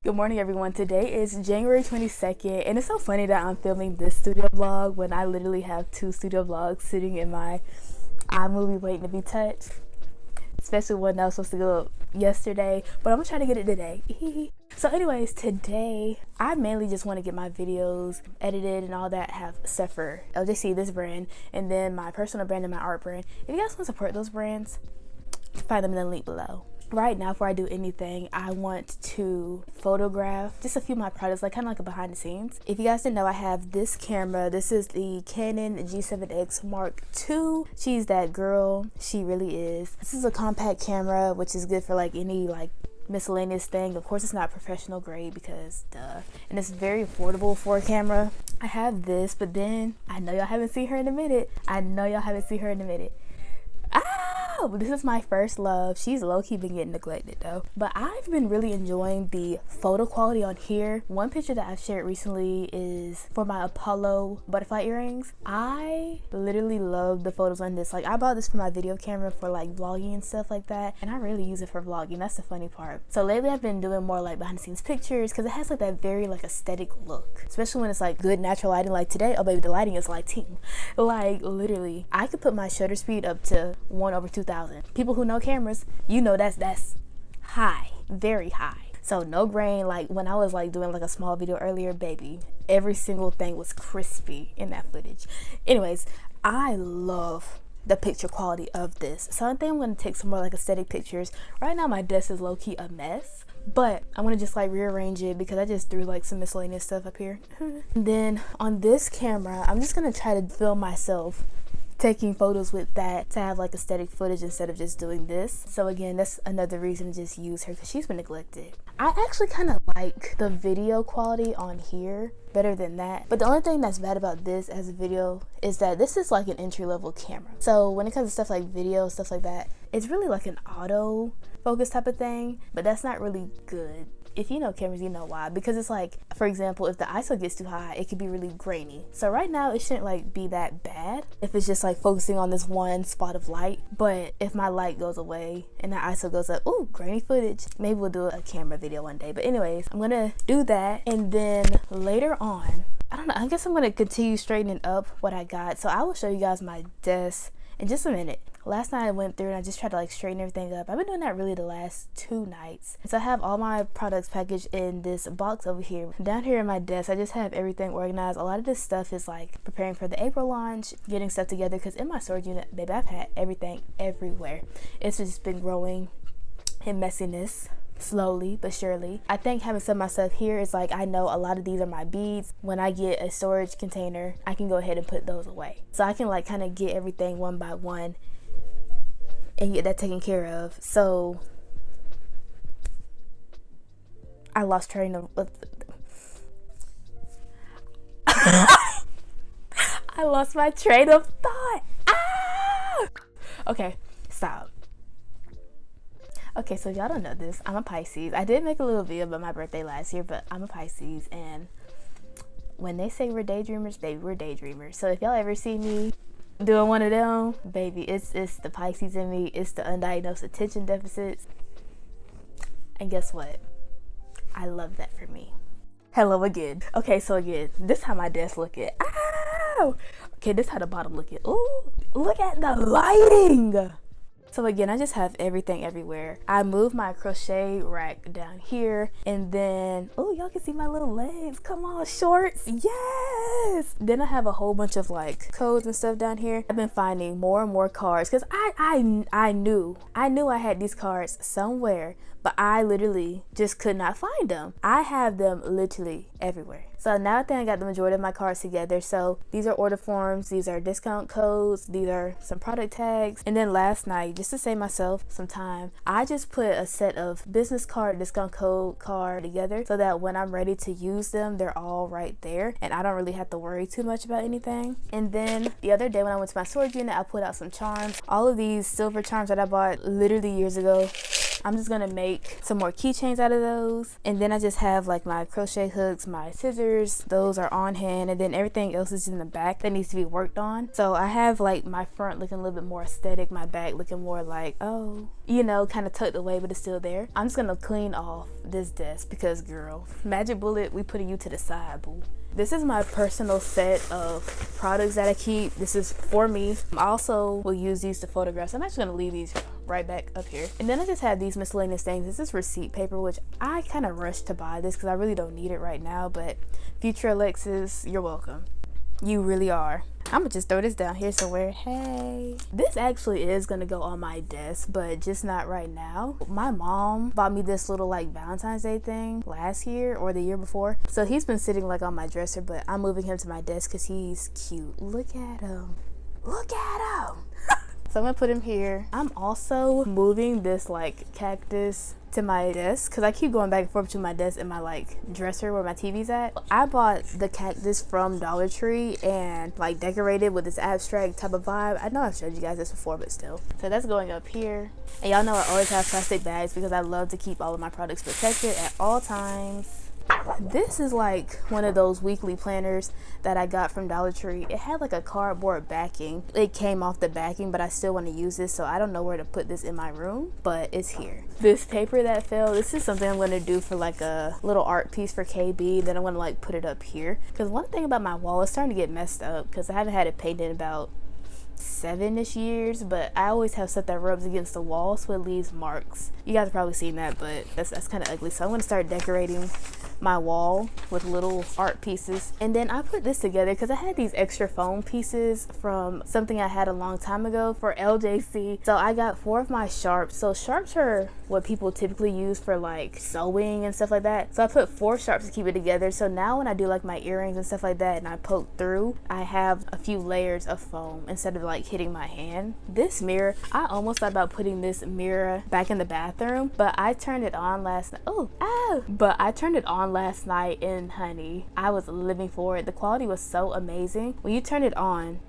Good morning, everyone. Today is January 22nd, and it's so funny that I'm filming this studio vlog when I literally have two studio vlogs sitting in my iMovie waiting to be touched. Especially one that was supposed to go up yesterday, but I'm gonna try to get it today. So anyways, today I mainly just want to get my videos edited and all that, have stuff for LJC, this brand, and then my personal brand and my art brand. If you guys want to support those brands, find them in the link below. Right now, before I do anything, I want to photograph just a few of my products, like kind of like a behind the scenes. If you guys didn't know, I have this camera. This is the Canon G7X Mark II. She's that girl. She really is. This is a compact camera, which is good for like any like miscellaneous thing. Of course, it's not professional grade because duh. And it's very affordable for a camera. I have this, but then I know y'all haven't seen her in a minute. This is my first love. She's low-key been getting neglected though, but I've been really enjoying the photo quality on here. One picture that I've shared recently is for my Apollo butterfly earrings. I literally love the photos on this. Like, I bought this for my video camera for like vlogging and stuff like that, and I really use it for vlogging. That's the funny part. So lately I've been doing more like behind the scenes pictures because it has like that very like aesthetic look, especially when it's like good natural lighting. Like today, oh baby, the lighting is lighting. Like literally I could put my shutter speed up to 1/2000. People who know cameras, you know that's high, very high. So no grain. Like when I was like doing like a small video earlier, baby, every single thing was crispy in that footage. Anyways, I love the picture quality of this. So I think I'm gonna take some more like aesthetic pictures. Right now my desk is low-key a mess, but I'm gonna just like rearrange it because I just threw like some miscellaneous stuff up here. And then on this camera, I'm just gonna try to film myself taking photos with that to have like aesthetic footage instead of just doing this. So again, that's another reason to just use her because she's been neglected. I actually kind of like the video quality on here better than that, but the only thing that's bad about this as a video is that this is like an entry-level camera. So when it comes to stuff like video, stuff like that, it's really like an auto focus type of thing, but that's not really good. If you know cameras, you know why. Because it's like, for example, if the ISO gets too high, it could be really grainy. So right now it shouldn't like be that bad if it's just like focusing on this one spot of light. But if my light goes away and the ISO goes up, ooh, grainy footage, maybe we'll do a camera video one day. But anyways, I'm gonna do that, and then later on, I don't know, I guess I'm gonna continue straightening up what I got. So I will show you guys my desk in just a minute. Last night I went through and I just tried to like straighten everything up. I've been doing that really the last 2 nights. So I have all my products packaged in this box over here. Down here in my desk, I just have everything organized. A lot of this stuff is like preparing for the April launch, getting stuff together, because in my storage unit, baby, I've had everything everywhere. It's just been growing in messiness. Slowly but surely. I think having some of my stuff here is like, I know a lot of these are my beads. When I get a storage container, I can go ahead and put those away. So I can like kind of get everything one by one and get that taken care of. So I lost train of I lost my train of thought. Ah! Okay, stop. Okay, so y'all don't know this, I'm a Pisces. I did make a little video about my birthday last year, but I'm a Pisces, and when they say we're daydreamers, baby, we're daydreamers. So if y'all ever see me doing one of them, baby, it's the Pisces in me. It's the undiagnosed attention deficits. And guess what? I love that for me. Hello again. Okay, so again, this how my desk looking. Ow! Okay, this how the bottom looking. Ooh, look at the lighting. So again, I just have everything everywhere. I moved my crochet rack down here, and then, oh, y'all can see my little legs. Come on, shorts, yes! Then I have a whole bunch of like codes and stuff down here. I've been finding more and more cards because I knew I had these cards somewhere, but I literally just could not find them. I have them literally everywhere. So now I think I got the majority of my cards together. So these are order forms, these are discount codes, these are some product tags. And then last night, just to save myself some time, I just put a set of business card, discount code card together so that when I'm ready to use them, they're all right there and I don't really have to worry too much about anything. And then the other day when I went to my storage unit, I put out some charms. All of these silver charms that I bought literally years ago. I'm just gonna make some more keychains out of those, and then I just have like my crochet hooks, my scissors, those are on hand, and then everything else is in the back that needs to be worked on. So I have like my front looking a little bit more aesthetic, my back looking more like, oh, you know, kind of tucked away, but it's still there. I'm just gonna clean off this desk because, girl, magic bullet, we putting you to the side, boo. This is my personal set of products that I keep. This is for me. I also will use these to photograph. So I'm actually gonna leave these right back up here. And then I just have these miscellaneous things. This is receipt paper, which I kind of rushed to buy this because I really don't need it right now, but future Alexis, you're welcome. You really are. I'm gonna just throw this down here somewhere. Hey, this actually is gonna go on my desk, but just not right now. My mom bought me this little like Valentine's Day thing last year or the year before, so he's been sitting like on my dresser, but I'm moving him to my desk because he's cute. Look at him. Look at him. So I'm gonna put him here. I'm also moving this like cactus to my desk because I keep going back and forth to my desk and my like dresser where my TV's at. I bought the cactus from Dollar Tree and like decorated with this abstract type of vibe. I know I've showed you guys this before, but still. So that's going up here. And y'all know I always have plastic bags because I love to keep all of my products protected at all times. This is like one of those weekly planners that I got from Dollar Tree. It had like a cardboard backing. It came off the backing, but I still want to use this, so I don't know where to put this in my room, but it's here. This paper that fell, this is something I'm going to do for like a little art piece for KB. Then I'm going to like put it up here because one thing about my wall is starting to get messed up because I haven't had it painted in about 7-ish years, but I always have stuff that rubs against the wall, so it leaves marks. You guys have probably seen that, but that's kind of ugly. So I'm going to start decorating my wall with little art pieces. And then I put this together because I had these extra foam pieces from something I had a long time ago for LJC. So I got 4 of my sharps. So sharps are what people typically use for like sewing and stuff like that. So I put 4 sharps to keep it together. So now when I do like my earrings and stuff like that and I poke through, I have a few layers of foam instead of like hitting my hand. This mirror, I almost thought about putting this mirror back in the bathroom, but I turned it on last night. But I turned it on last night and honey, I was living for it. The quality was so amazing. When you turn it on,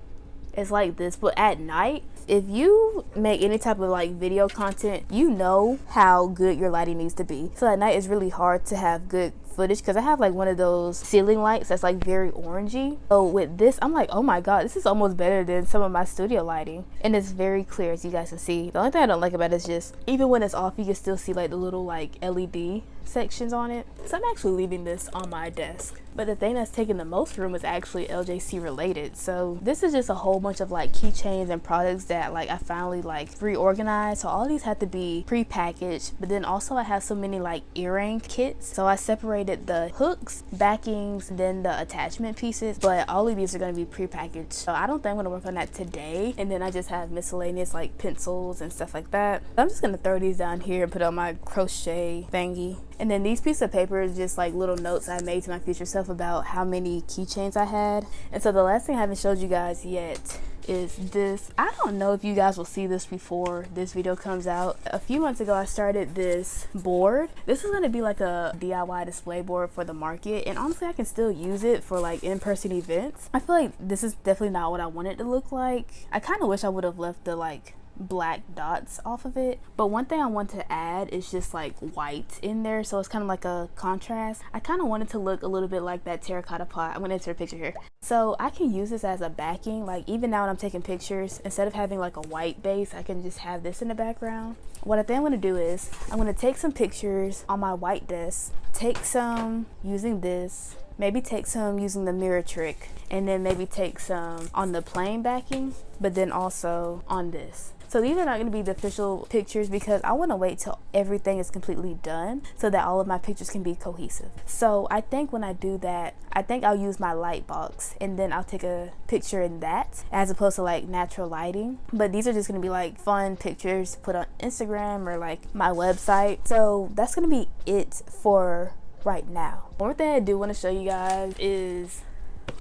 it's like this, but at night, if you make any type of like video content, you know how good your lighting needs to be. So at night it's really hard to have good footage because I have like one of those ceiling lights that's like very orangey. So with this, I'm like, oh my god, this is almost better than some of my studio lighting, and it's very clear, as you guys can see. The only thing I don't like about it is just even when it's off, you can still see like the little like LED sections on it. So I'm actually leaving this on my desk. But the thing that's taking the most room is actually LJC related. So this is just a whole bunch of like keychains and products that like I finally like reorganized. So all these have to be pre-packaged, but then also I have so many like earring kits. So I separated the hooks, backings, then the attachment pieces, but all of these are going to be pre-packaged. So I don't think I'm going to work on that today. And then I just have miscellaneous like pencils and stuff like that. So I'm just going to throw these down here and put on my crochet thingy. And then these pieces of paper is just like little notes I made to my future self about how many keychains I had. And so the last thing I haven't showed you guys yet is this. I don't know if you guys will see this before this video comes out. A few months ago I started this board. This is going to be like a DIY display board for the market, and honestly I can still use it for like in-person events. I feel like this is definitely not what I want it to look like. I kind of wish I would have left the like black dots off of it, but one thing I want to add is just like white in there, so it's kind of like a contrast. I kind of want it to look a little bit like that terracotta pot. I'm gonna enter a picture here so I can use this as a backing. Like even now when I'm taking pictures, instead of having like a white base, I can just have this in the background. What I think I'm gonna do is I'm gonna take some pictures on my white desk, take some using this, maybe take some using the mirror trick, and then maybe take some on the plain backing, but then also on this. So these are not going to be the official pictures because I want to wait till everything is completely done so that all of my pictures can be cohesive. So I think when I do that, I think I'll use my light box and then I'll take a picture in that as opposed to like natural lighting. But these are just going to be like fun pictures to put on Instagram or like my website. So that's going to be it for right now. One thing I do want to show you guys is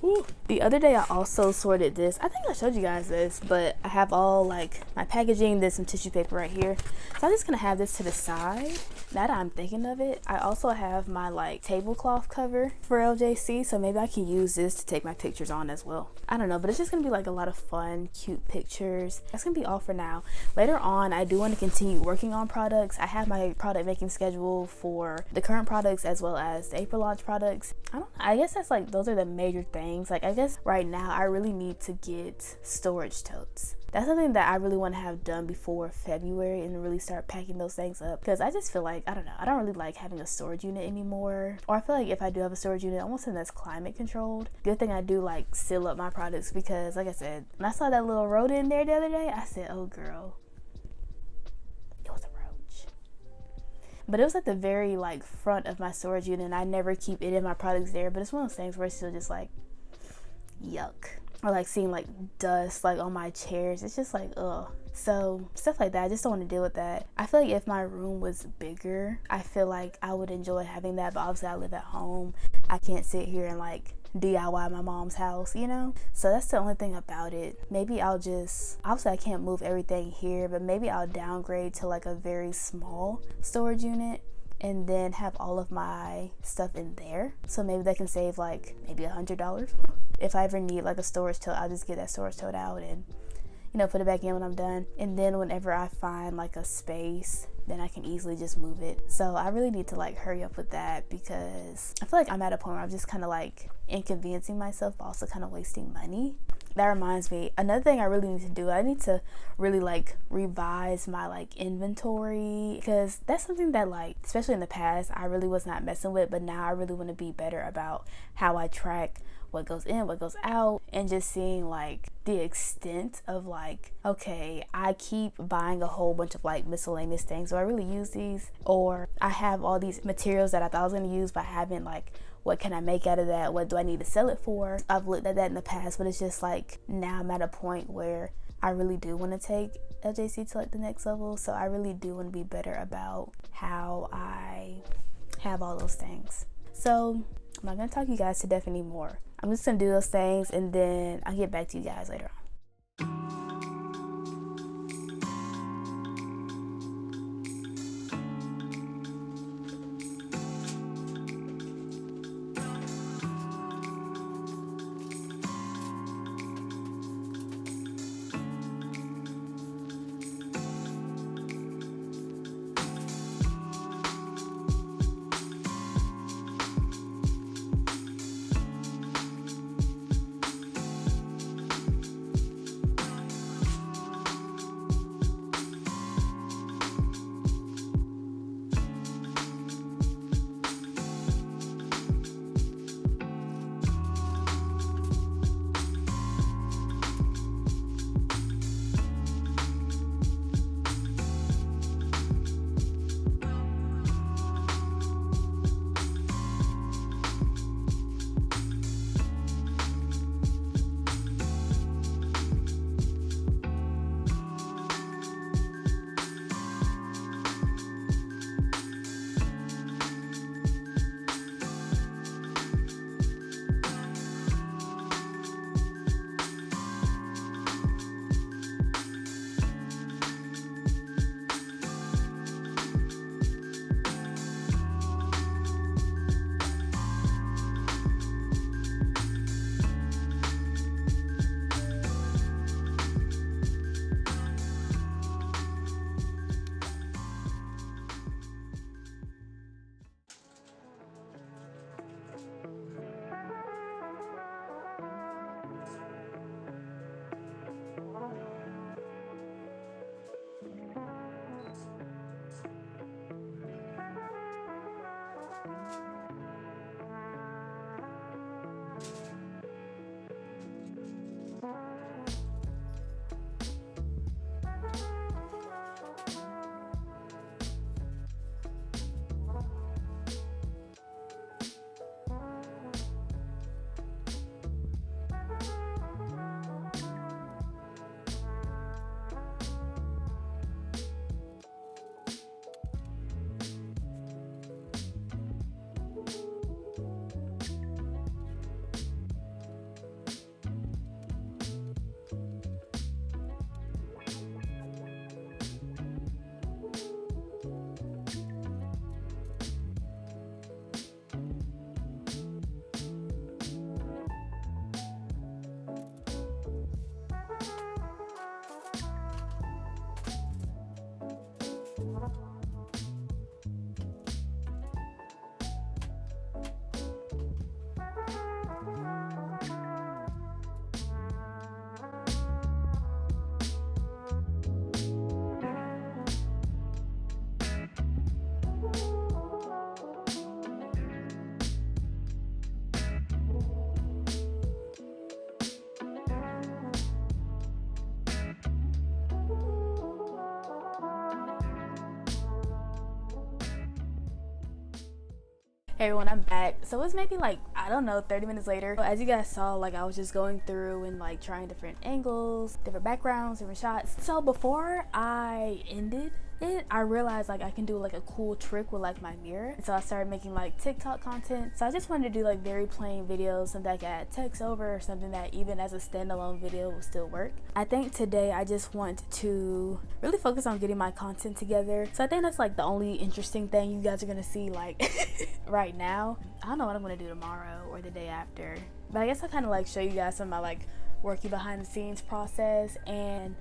Ooh. The other day I also sorted this. I think I showed you guys this, but I have all like my packaging. There's some tissue paper right here, so I'm just gonna have this to the side. Now that I'm thinking of it, I also have my like tablecloth cover for LJC, so maybe I can use this to take my pictures on as well. I don't know, but it's just gonna be like a lot of fun, cute pictures. That's gonna be all for now. Later on, I do want to continue working on products. I have my product making schedule for the current products as well as the April launch products. I guess that's like, those are the major things. Like, I guess right now I really need to get storage totes. That's something that I really want to have done before February and really start packing those things up, because I just feel like, I don't know, I don't really like having a storage unit anymore. Or I feel like if I do have a storage unit, I want something that's climate controlled. Good thing I do like seal up my products, because like I said, when I saw that little rodent in there the other day, I said, oh girl, it was a roach. But it was at the very like front of my storage unit, and I never keep any of my products there, but it's one of those things where it's still just like, yuck. Or like seeing like dust like on my chairs, it's just like, ugh. So stuff like that, I just don't want to deal with that. I feel like if my room was bigger, I feel like I would enjoy having that, but obviously I live at home. I can't sit here and like DIY my mom's house, you know? So that's the only thing about it. Maybe I'll just, obviously I can't move everything here, but maybe I'll downgrade to like a very small storage unit and then have all of my stuff in there. So maybe they can save like maybe $100. If I ever need like a storage tote, I'll just get that storage tote out and, you know, put it back in when I'm done. And then whenever I find like a space, then I can easily just move it. So I really need to like hurry up with that, because I feel like I'm at a point where I'm just kind of like inconveniencing myself, but also kind of wasting money. That reminds me, another thing I really need to do, I need to really like revise my like inventory, because that's something that like, especially in the past, I really was not messing with, but now I really want to be better about how I track what goes in, what goes out, and just seeing like the extent of like, okay, I keep buying a whole bunch of like miscellaneous things. Do I really use these? Or I have all these materials that I thought I was going to use, but I haven't, like, what can I make out of that? What do I need to sell it for? I've looked at that in the past, but it's just like, now I'm at a point where I really do want to take LJC to like the next level. So I really do want to be better about how I have all those things. So I'm not going to talk you guys to death anymore. I'm just going to do those things, and then I'll get back to you guys later on. Everyone, I'm back. So it's maybe like, I don't know, 30 minutes later. As you guys saw, like I was just going through and like trying different angles, different backgrounds, different shots. So before I ended it, I realized like I can do like a cool trick with like my mirror. So I started making like TikTok content. So I just wanted to do like very plain videos, something I could add text over, or something that even as a standalone video will still work. I think today I just want to really focus on getting my content together. So I think that's like the only interesting thing you guys are gonna see like right now. I don't know what I'm gonna do tomorrow or the day after, but I guess I'll kind of like show you guys some of my like working behind the scenes process. And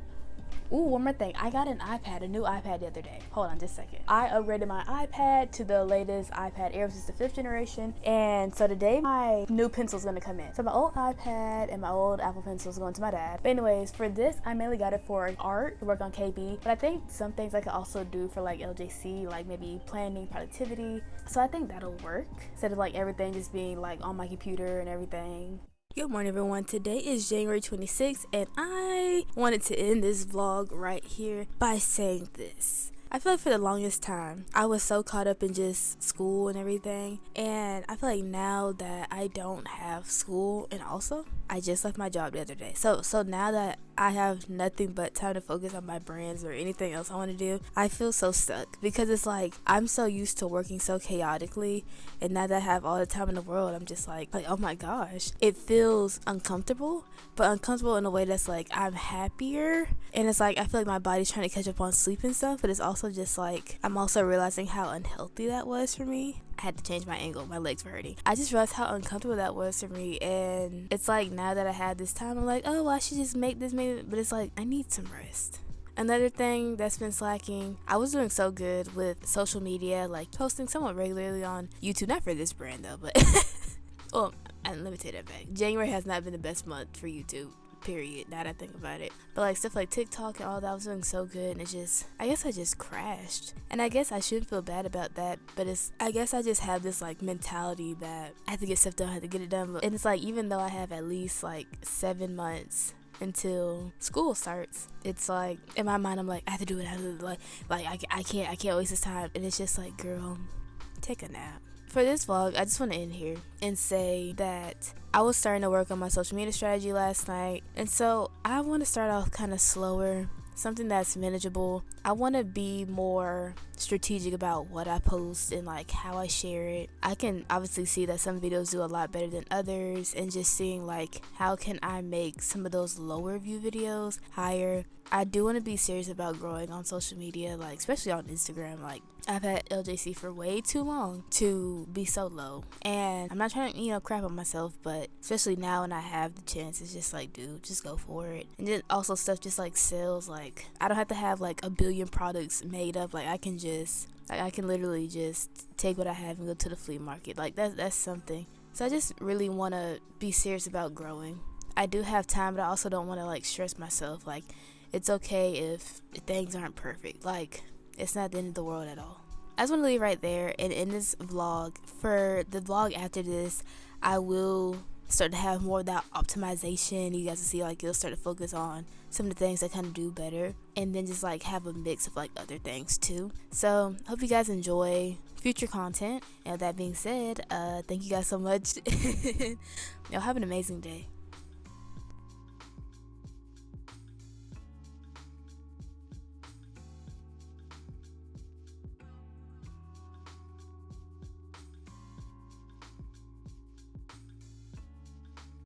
ooh, one more thing, I got an iPad, a new iPad the other day. Hold on just a second. I upgraded my iPad to the latest iPad Air, which is the 5th generation. And so today my new pencil's gonna come in. So my old iPad and my old Apple Pencil is going to my dad. But anyways, for this, I mainly got it for art, to work on KB. But I think some things I could also do for like LJC, like maybe planning, productivity. So I think that'll work, instead of like everything just being like on my computer and everything. Good morning, everyone. Today is January 26th, and I wanted to end this vlog right here by saying this. I feel like for the longest time, I was so caught up in just school and everything, and I feel like now that I don't have school, and also I just left my job the other day, so now that I have nothing but time to focus on my brands or anything else I want to do, I feel so stuck, because it's like I'm so used to working so chaotically, and now that I have all the time in the world, I'm just like oh my gosh, it feels uncomfortable, but uncomfortable in a way that's like I'm happier. And it's like I feel like my body's trying to catch up on sleep and stuff, but it's also just like I'm also realizing how unhealthy that was for me. I had to change my angle, my legs were hurting. I just realized how uncomfortable that was for me, and it's like now that I have this time, I'm like, oh, well, I should just make this, but it's like I need some rest. Another thing that's been slacking, I was doing so good with social media, like posting somewhat regularly on YouTube, not for this brand though, but well, let me take that back. January has not been the best month for YouTube, period, now that I think about it. But like stuff like TikTok and all that, I was doing so good, and it just, I guess I just crashed. And I guess I shouldn't feel bad about that, but I guess I just have this like mentality that I have to get stuff done, I have to get it done. And it's like, even though I have at least like 7 months until school starts, it's like in my mind I'm like I have to do it, I can't waste this time. And it's just like, girl, take a nap. For this vlog, I just want to end here and say that I was starting to work on my social media strategy last night, and so I want to start off kind of slower, something that's manageable. I want to be more strategic about what I post and like how I share it. I can obviously see that some videos do a lot better than others, and just seeing like how can I make some of those lower view videos higher. I do want to be serious about growing on social media, like especially on Instagram. Like I've had LJC for way too long to be so low, and I'm not trying to crap on myself, but especially now when I have the chance, it's just like, dude, just go for it. And then also stuff just like sales, like I don't have to have like a billion products made up. Like I can literally just take what I have and go to the flea market. Like that's something. So I just really want to be serious about growing. I do have time, but I also don't want to like stress myself. Like it's okay if things aren't perfect. Like it's not the end of the world at all. I just want to leave right there and end this vlog. For the vlog after this, I will start to have more of that optimization. You guys will see like it'll start to focus on some of the things I kind of do better, and then just like have a mix of like other things too. So hope you guys enjoy future content, and with that being said, thank you guys so much. Y'all have an amazing day.